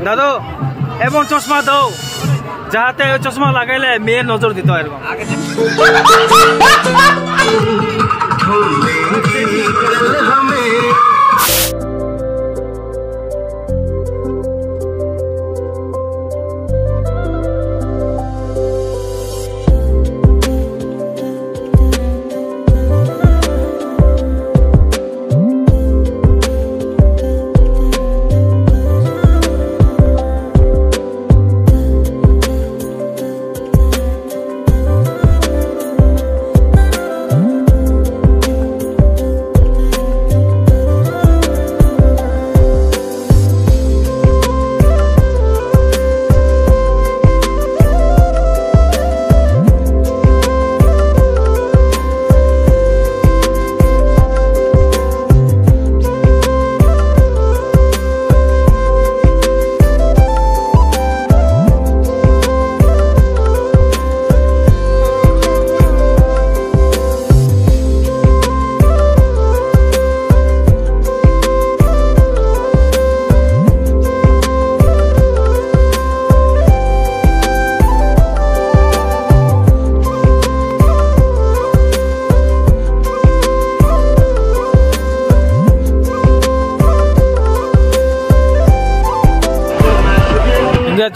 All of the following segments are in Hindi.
दादू एवं चश्मा दो जाते चश्मा लगाइले मेन नजर दितो एरको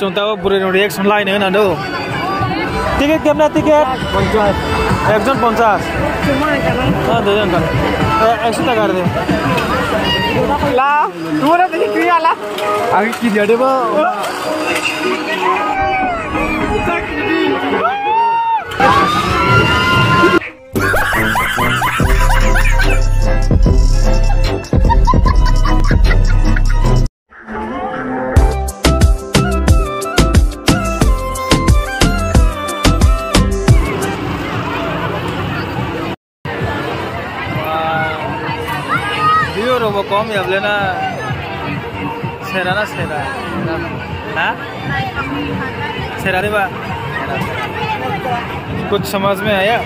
contoh buru reaction line ini nado. Tiket kemana tiket? 50. Ekjon 50. Ah, dojan kan. 100 taka kar de. Lah, dua tadi kiri ala. Agi kiri ada ba. वो कौम या लेना सेरा ना सेरा हाँ सेरा रे बा कुछ समझ में आया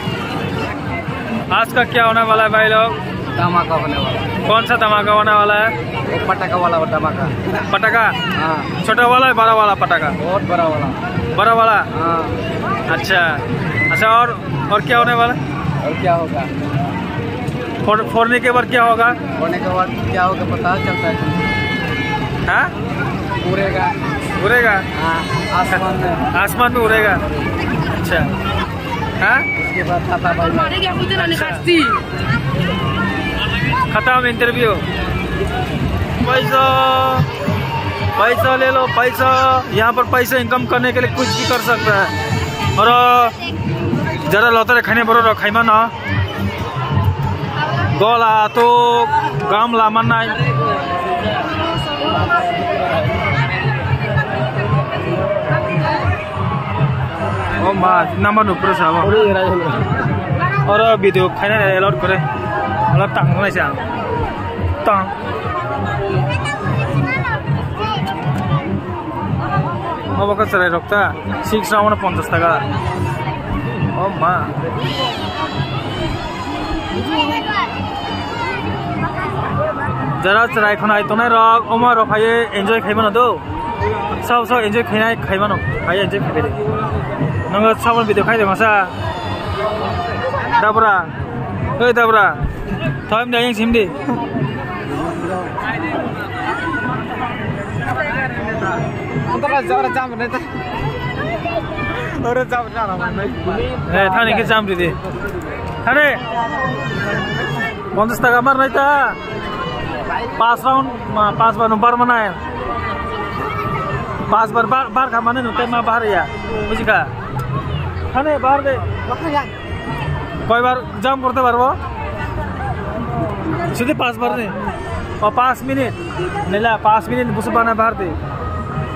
आज का क्या होने वाला है भाई लोग धमाका होने वाला कौन सा धमाका होने वाला है वो पटाखा वाला धमाका पटाखा हाँ छोटा वाला है बड़ा वाला पटाखा बड़ा वाला हाँ अच्छा अच्छा और क्या होने वाला और क्या होगा फोड़ने के बाद क्या होगा फोड़ने के बाद क्या होगा पता चलता है हाँ उड़ेगा हाँ आसमान में उड़ेगा अच्छा हाँ उसके बाद खत्म इंटरव्यू पैसा ले लो पैसा यहाँ पर पैसा इनकम करने के लिए कुछ भी कर सकता है और जरा लौटरे खाने बरो खाइमा ना गोला तो गाम लामान नाय ओ मां नंबर ऊपर सावा और वीडियो खाने अलाउड करे अलग टांग नहीं सा टांग अब का चले रखता 6 राउंड 50 টাকা ओ मां जरा चराई खनाय तो नहीं रख ओमा रखाये एंजॉय खाइबा न दो सब एंजॉय खाइबा न खाय एंजॉय खाइबे नंग साबन भिडियो खाइदे मासा दाब्रा ओइ दाब्रा टाइम दायिं सिमदि अंतरा जरा जाम नै त अरे जाम ना ए थाने के जाम दिदि थाने 50 টাকা मार नै त 5 राउंड 5 बार नंबर मनाए 5 बार खा माने नुते मा बाहर या बुझिका थाने बाहर दे कई बार जाम करते पारबो सीधे 5 बार ने और 5 मिनट नेला 5 मिनट बुसबाना बाहर दे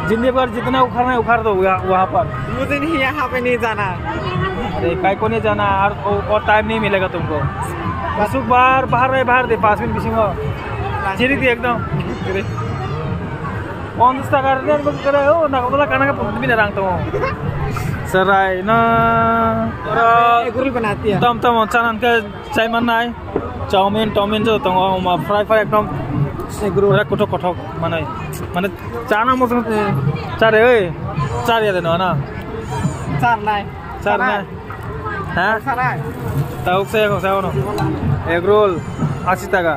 जितने बार जितना उखाड़ना है उखाड़ दो वहाँ पर मुझे नहीं यहाँ पे नहीं जाना अरे काय को नहीं जाना और टाइम नहीं मिलेगा तुमको बसुक बाहर दे 5 मिनट बिसिंग चिरी दी एकदम 50 টাকা রেন বক করে ও না কতলা কানা का भी रंग तो सराय ना गुरुल बनाती है तम चानन के चाय मन नाय चाउमीन जो तो फ्राई एकदम Ora kotok mana cana mau cari cari ada mana car nai hah tahu saya kok saya no egg roll 80 টাকা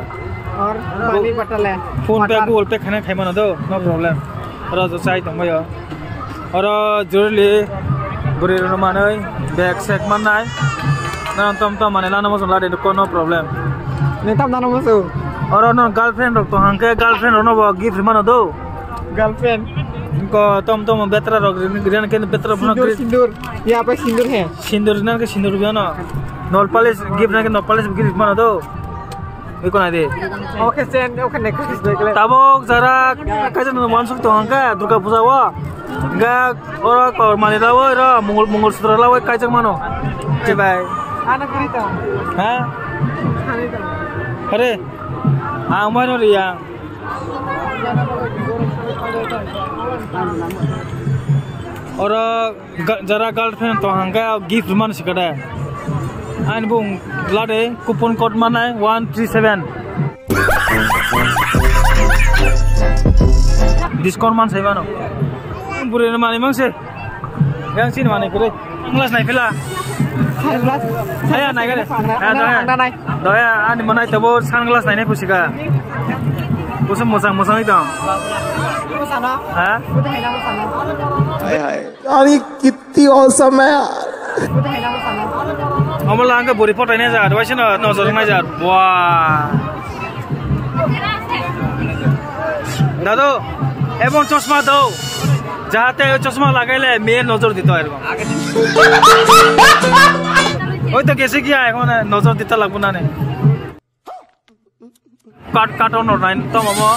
और पानी बटल है फोन पे गूगल पे खाना खाई मानो दो नो प्रॉब्लम और जो चाहिए तो मैं और जरूरी बुरी माने बैग सेक मानाय ना तम माने लाना मसुम लादे को नो प्रॉब्लम नहीं तम दानो मसु और नो गर्लफ्रेंड तो हंके गर्लफ्रेंड नो गिफ्ट मानो दो गर्लफ्रेंड इनको तम बेतरा रोग ग्रीन के बेतरा बना सिंदूर यहाँ पे सिंदूर है सिंदूर ना के सिंदूर भी ना नॉल पॉलिश गिफ्ट ना के नॉल पॉलिश गिफ्ट मानो दो इको ना दे ओके सेंड ओके नेक्स्ट देख ले तब जरा कैसे मानसुक तो हंका दुर्गा पूजा वा गा और माने लावो र मंगल सूत्र लावो कैसे मानो जी भाई आना करी तो हां अरे हां मानो रिया और जरा गर्लफ्रेंड तो हंगा गिफ्ट मान सिकड़ा आइन बुं लादे कूपन कोड मानाय 137 डिस्काउंट मान सही मानो बुरे माने मांसे yang sini mana kure kelas naik pula ayo naik kare doya ani mana itu bor sunglass naik pusika pusam musang itu हाँ यार ये कितनी औसम है यार हम लोग आगे बोरी फोटो नहीं जा वैसे ना नजर नहीं जा वाह दादो एवं चश्मा दो जाते चश्मा लगा ले मेरे नजर देता है वो तो कैसे किया है कौन नजर देता लगता ना ने काट और नहीं तो मामो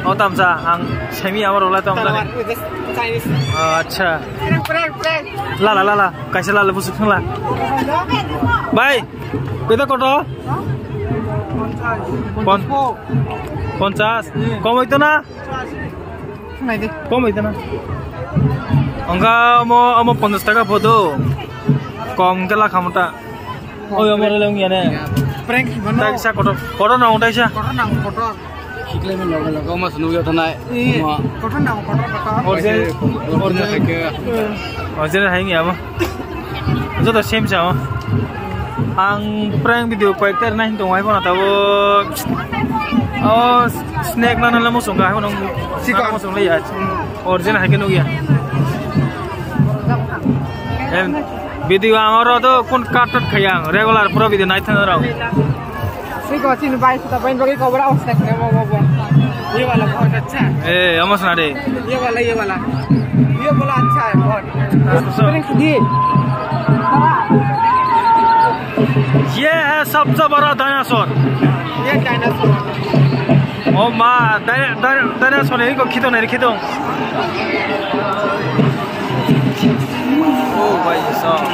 oh tamsa ang semi awar olah tam lagi अच्छा ला कैसे ला busuk lah bye kita koto 50 kau itu na kau itu na enggak mau 50 টাকা foto kom kela kamu tak oh yang mau lagi ni prank tak bisa koto na udah bisa koto Iklim ini logo mas nuyo tanai. Kotor na kotor. Original hai ngi ama. Itu dah same sama. Ang prank video character na hintung hai pun atau oh snack na nala musung ka hai pun sikap musung lagi aja. Original hai kenu ya. Video amaro tu kun katot khayang regular pro video naik thana rao. Sin बाइस तो बहन बगी को बड़ा औसत है वो ये वाला बहुत अच्छा है ए अमस ना दे ये वाला अच्छा है बहुत ये है सबसे बड़ा डायनासोर ये डायनासोर ओ माँ डायनासोर नहीं को खींचो ओ भाई साहब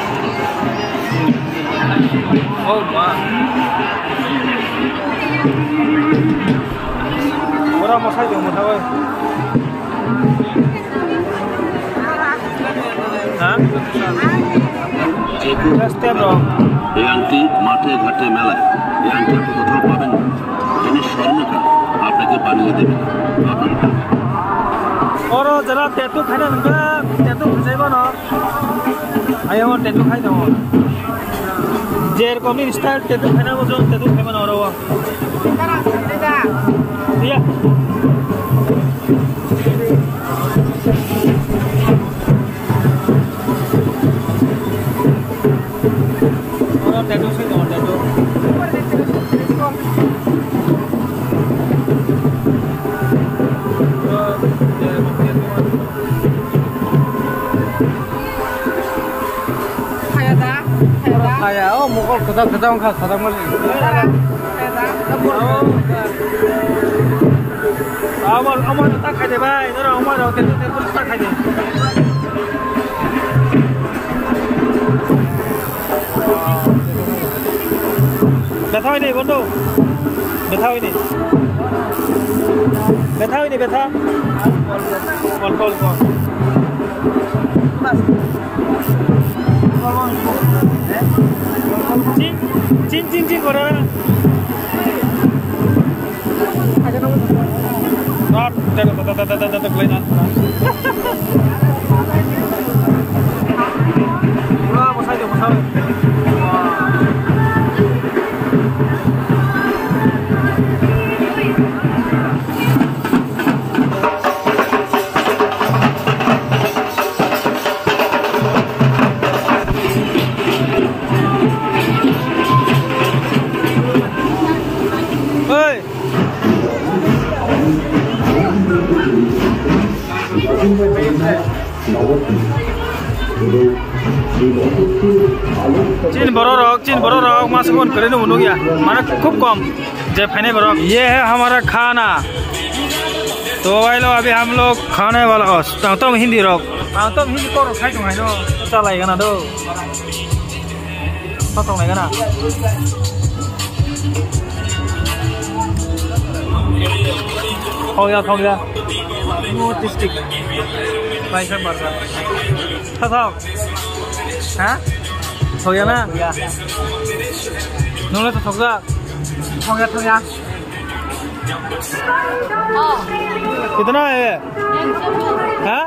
ओ माँ orang mau saya mau tahu, Setiap dong. Yang di mata घाटे मेला, yang di आपको थोड़ा पावन, jadi शर्म का आपने के पानी दे दे। और जरा टैटू खाने लगा, टैटू खाने बना, आया वो टैटू खाई दो। जेर कॉमनी स्टाइल टैटू खाने वो जो टैटू खाने बना रहा हुआ। Iya. Orang tattoo sih dong tattoo. Kayak oh mukul kedang mali. Amar tak khai de bhai jara amar tattoo tak khai de ব্যথা হয়নি বন্ধু ব্যথা হয়নি ব্যথা অল্প চিন করে चीन बड़ो रॉक मास कौन करे ना गया माना खूब कम जे फैने बड़ो। ये है हमारा खाना। तो भाई लोग अभी हम लोग खाने वाला तो हिंदी रॉक तो हिंदी को खाई तो है ना चला ना दो तो नहीं ना हो गया टेस्टी भाई सब बर्गर था हाँ हो गया ना नूने तो थोड़ा हो गया कितना है हाँ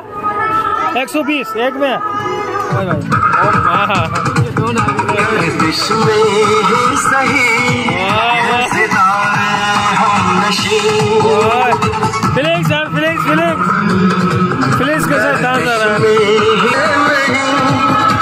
120 एक में